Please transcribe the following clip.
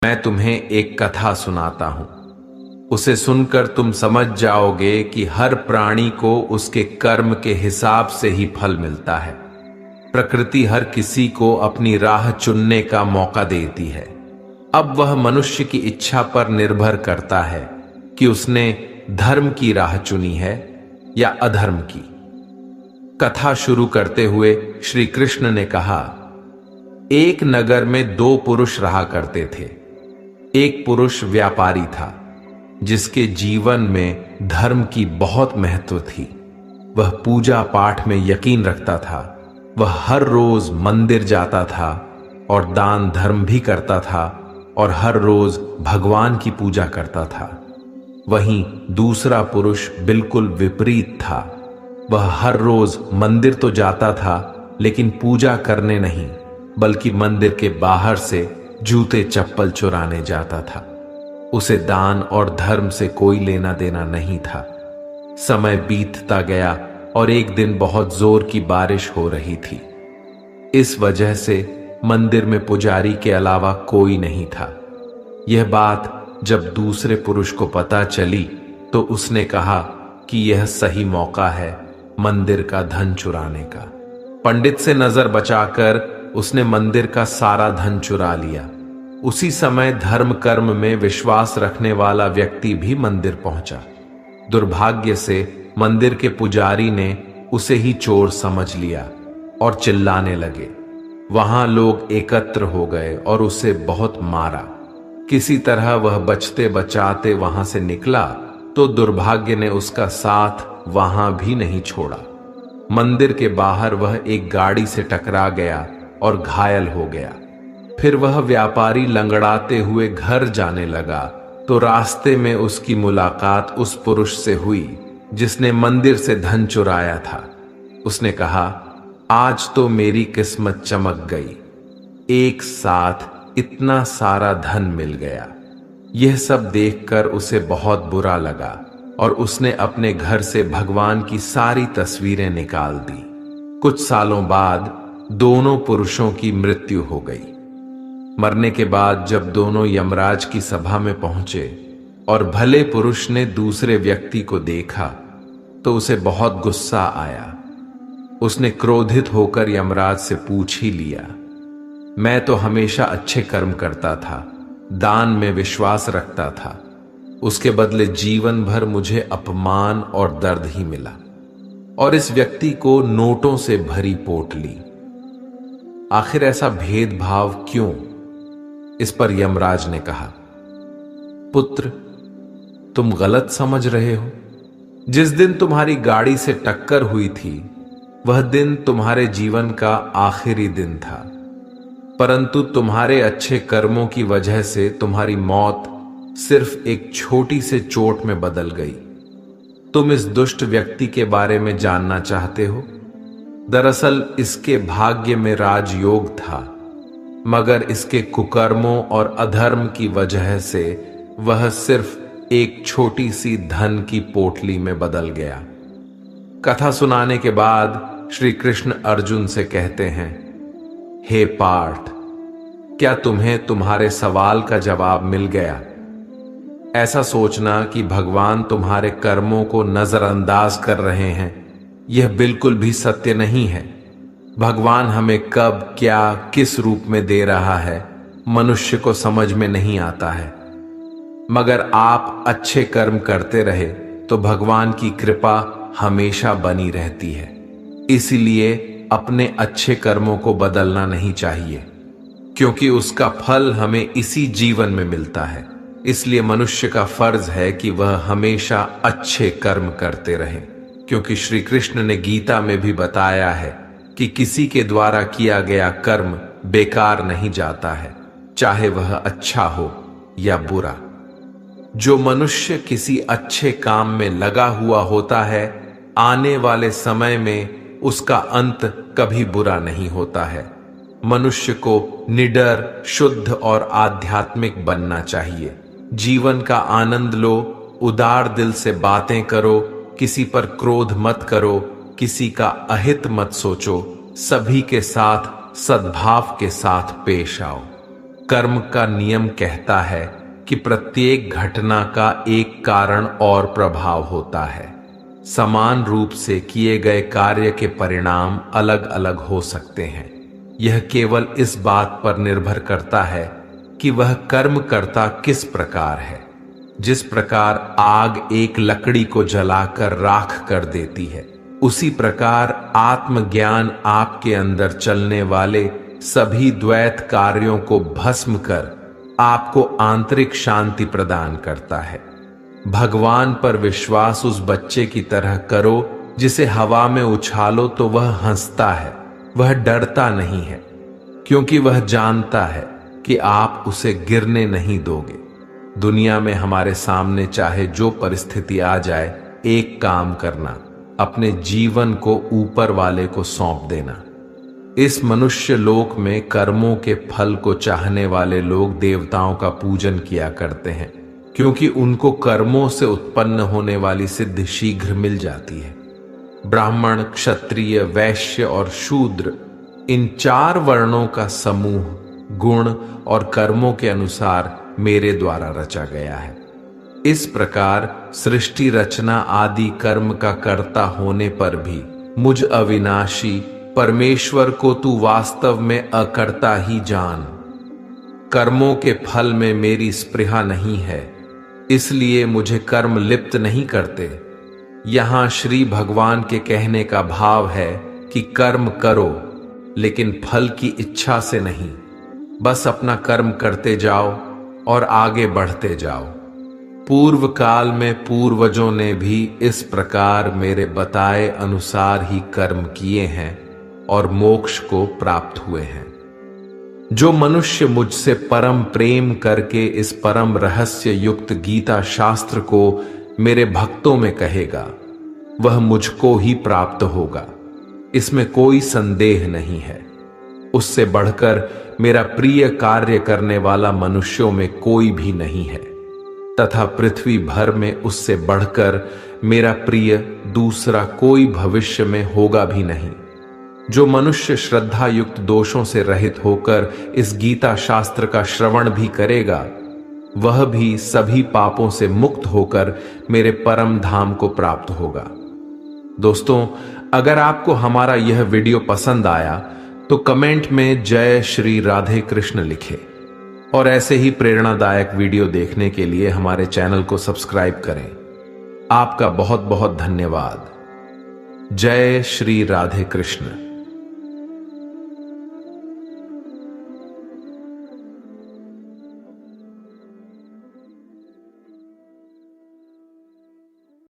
मैं तुम्हें एक कथा सुनाता हूं। उसे सुनकर तुम समझ जाओगे कि हर प्राणी को उसके कर्म के हिसाब से ही फल मिलता है। प्रकृति हर किसी को अपनी राह चुनने का मौका देती है। अब वह मनुष्य की इच्छा पर निर्भर करता है कि उसने धर्म की राह चुनी है या अधर्म की। कथा शुरू करते हुए श्री कृष्ण ने कहा, एक नगर में दो पुरुष रहा करते थे। एक पुरुष व्यापारी था जिसके जीवन में धर्म की बहुत महत्व थी। वह पूजा पाठ में यकीन रखता था। वह हर रोज मंदिर जाता था और दान धर्म भी करता था और हर रोज भगवान की पूजा करता था। वहीं दूसरा पुरुष बिल्कुल विपरीत था। वह हर रोज मंदिर तो जाता था लेकिन पूजा करने नहीं, बल्कि मंदिर के बाहर से जूते चप्पल चुराने जाता था। उसे दान और धर्म से कोई लेना देना नहीं था। समय बीतता गया और एक दिन बहुत जोर की बारिश हो रही थी। इस वजह से मंदिर में पुजारी के अलावा कोई नहीं था। यह बात जब दूसरे पुरुष को पता चली तो उसने कहा कि यह सही मौका है मंदिर का धन चुराने का। पंडित से नजर बचाकर उसने मंदिर का सारा धन चुरा लिया। उसी समय धर्म कर्म में विश्वास रखने वाला व्यक्ति भी मंदिर पहुंचा। दुर्भाग्य से मंदिर के पुजारी ने उसे ही चोर समझ लिया और चिल्लाने लगे। वहां लोग एकत्र हो गए और उसे बहुत मारा। किसी तरह वह बचते बचाते वहां से निकला तो दुर्भाग्य ने उसका साथ वहां भी नहीं छोड़ा। मंदिर के बाहर वह एक गाड़ी से टकरा गया और घायल हो गया। फिर वह व्यापारी लंगड़ाते हुए घर जाने लगा तो रास्ते में उसकी मुलाकात उस पुरुष से हुई जिसने मंदिर से धन चुराया था। उसने कहा, आज तो मेरी किस्मत चमक गई, एक साथ इतना सारा धन मिल गया। यह सब देखकर उसे बहुत बुरा लगा और उसने अपने घर से भगवान की सारी तस्वीरें निकाल दी। कुछ सालों बाद दोनों पुरुषों की मृत्यु हो गई। मरने के बाद जब दोनों यमराज की सभा में पहुंचे और भले पुरुष ने दूसरे व्यक्ति को देखा तो उसे बहुत गुस्सा आया। उसने क्रोधित होकर यमराज से पूछ ही लिया, मैं तो हमेशा अच्छे कर्म करता था, दान में विश्वास रखता था, उसके बदले जीवन भर मुझे अपमान और दर्द ही मिला और इस व्यक्ति को नोटों से भरी पोटली। आखिर ऐसा भेदभाव क्यों? इस पर यमराज ने कहा, पुत्र, तुम गलत समझ रहे हो। जिस दिन तुम्हारी गाड़ी से टक्कर हुई थी वह दिन तुम्हारे जीवन का आखिरी दिन था, परंतु तुम्हारे अच्छे कर्मों की वजह से तुम्हारी मौत सिर्फ एक छोटी से चोट में बदल गई। तुम इस दुष्ट व्यक्ति के बारे में जानना चाहते हो? दरअसल इसके भाग्य में राजयोग था, मगर इसके कुकर्मों और अधर्म की वजह से वह सिर्फ एक छोटी सी धन की पोटली में बदल गया। कथा सुनाने के बाद श्री कृष्ण अर्जुन से कहते हैं, हे पार्थ, क्या तुम्हें तुम्हारे सवाल का जवाब मिल गया? ऐसा सोचना कि भगवान तुम्हारे कर्मों को नजरअंदाज कर रहे हैं, यह बिल्कुल भी सत्य नहीं है। भगवान हमें कब, क्या, किस रूप में दे रहा है मनुष्य को समझ में नहीं आता है। मगर आप अच्छे कर्म करते रहे तो भगवान की कृपा हमेशा बनी रहती है। इसीलिए अपने अच्छे कर्मों को बदलना नहीं चाहिए, क्योंकि उसका फल हमें इसी जीवन में मिलता है। इसलिए मनुष्य का फर्ज है कि वह हमेशा अच्छे कर्म करते रहे, क्योंकि श्री कृष्ण ने गीता में भी बताया है कि किसी के द्वारा किया गया कर्म बेकार नहीं जाता है, चाहे वह अच्छा हो या बुरा। जो मनुष्य किसी अच्छे काम में लगा हुआ होता है, आने वाले समय में उसका अंत कभी बुरा नहीं होता है। मनुष्य को निडर, शुद्ध और आध्यात्मिक बनना चाहिए। जीवन का आनंद लो, उदार दिल से बातें करो, किसी पर क्रोध मत करो, किसी का अहित मत सोचो, सभी के साथ सद्भाव के साथ पेश आओ। कर्म का नियम कहता है कि प्रत्येक घटना का एक कारण और प्रभाव होता है। समान रूप से किए गए कार्य के परिणाम अलग अलग हो सकते हैं। यह केवल इस बात पर निर्भर करता है कि वह कर्म करता किस प्रकार है। जिस प्रकार आग एक लकड़ी को जलाकर राख कर देती है, उसी प्रकार आत्मज्ञान आपके अंदर चलने वाले सभी द्वैत कार्यों को भस्म कर आपको आंतरिक शांति प्रदान करता है। भगवान पर विश्वास उस बच्चे की तरह करो जिसे हवा में उछालो तो वह हंसता है, वह डरता नहीं है, क्योंकि वह जानता है कि आप उसे गिरने नहीं दोगे। दुनिया में हमारे सामने चाहे जो परिस्थिति आ जाए, एक काम करना, अपने जीवन को ऊपर वाले को सौंप देना। इस मनुष्य लोक में कर्मों के फल को चाहने वाले लोग देवताओं का पूजन किया करते हैं, क्योंकि उनको कर्मों से उत्पन्न होने वाली सिद्धि शीघ्र मिल जाती है। ब्राह्मण, क्षत्रिय, वैश्य और शूद्र, इन 4 वर्णों का समूह गुण और कर्मों के अनुसार मेरे द्वारा रचा गया है। इस प्रकार सृष्टि रचना आदि कर्म का कर्ता होने पर भी मुझ अविनाशी परमेश्वर को तू वास्तव में अकर्ता ही जान। कर्मों के फल में मेरी स्पृहा नहीं है, इसलिए मुझे कर्म लिप्त नहीं करते। यहां श्री भगवान के कहने का भाव है कि कर्म करो, लेकिन फल की इच्छा से नहीं। बस अपना कर्म करते जाओ और आगे बढ़ते जाओ। पूर्व काल में पूर्वजों ने भी इस प्रकार मेरे बताए अनुसार ही कर्म किए हैं और मोक्ष को प्राप्त हुए हैं। जो मनुष्य मुझसे परम प्रेम करके इस परम रहस्य युक्त गीता शास्त्र को मेरे भक्तों में कहेगा, वह मुझको ही प्राप्त होगा, इसमें कोई संदेह नहीं है। उससे बढ़कर मेरा प्रिय कार्य करने वाला मनुष्यों में कोई भी नहीं है, तथा पृथ्वी भर में उससे बढ़कर मेरा प्रिय दूसरा कोई भविष्य में होगा भी नहीं। जो मनुष्य श्रद्धा युक्त दोषों से रहित होकर इस गीता शास्त्र का श्रवण भी करेगा, वह भी सभी पापों से मुक्त होकर मेरे परम धाम को प्राप्त होगा। दोस्तों, अगर आपको हमारा यह वीडियो पसंद आया तो कमेंट में जय श्री राधे कृष्ण लिखें और ऐसे ही प्रेरणादायक वीडियो देखने के लिए हमारे चैनल को सब्सक्राइब करें। आपका बहुत बहुत धन्यवाद। जय श्री राधे कृष्ण।